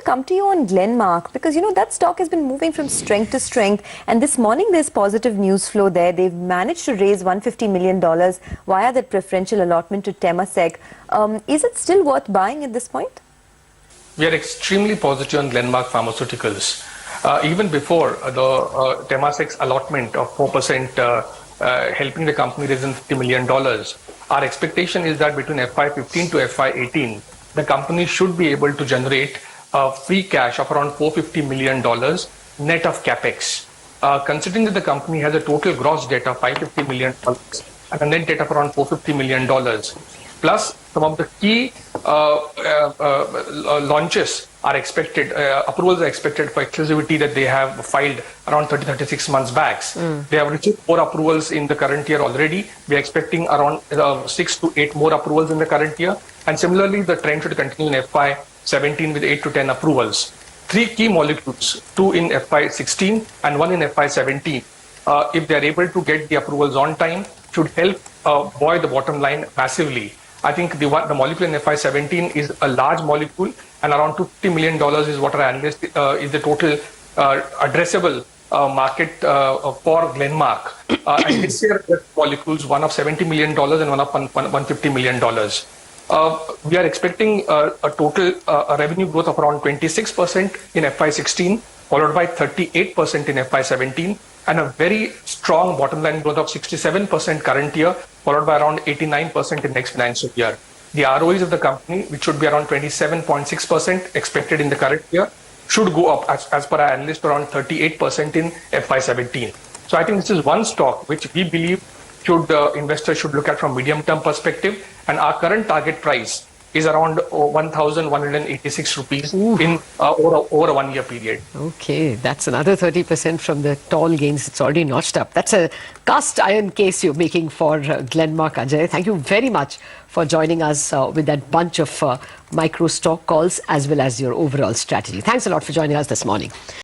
to come to you on Glenmark because, that stock has been moving from strength to strength. And this morning, there's positive news flow there. They've managed to raise $150 million via that preferential allotment to Temasek. Is it still worth buying at this point? We are extremely positive on Glenmark Pharmaceuticals. Even before the Temasek's allotment of 4% helping the company raise $50 million, our expectation is that between FY15 to FY18, the company should be able to generate free cash of around $450 million net of capex. Considering that the company has a total gross debt of $550 million and a net debt of around $450 million, plus some of the key launches are expected, approvals are expected for exclusivity that they have filed around 36 months back. They have received 4 approvals in the current year already. We are expecting around 6 to 8 more approvals in the current year. And similarly, the trend should continue in FY17 with 8 to 10 approvals. 3 key molecules, 2 in FY16 and 1 in FY17, if they are able to get the approvals on time, should help buoy the bottom line massively. I think the molecule in FY17 is a large molecule, and around $50 million is what our analyst is the total addressable market for Glenmark. And this year, molecules, one of $70 million and one of $150 million. We are expecting a total revenue growth of around 26% in FY16, followed by 38% in FY17, and a very strong bottom line growth of 67% current year, followed by around 89% in next financial year. The ROEs of the company, which should be around 27.6% expected in the current year, should go up as per our analyst around 38% in FY17. So I think this is one stock which we believe investors should look at from medium-term perspective, and our current target price is around 1,186 rupees in over a 1 year period. Okay, that's another 30% from the tall gains it's already notched up. That's a cast iron case you're making for Glenmark, Ajay. Thank you very much for joining us with that bunch of micro stock calls as well as your overall strategy. Thanks a lot for joining us this morning.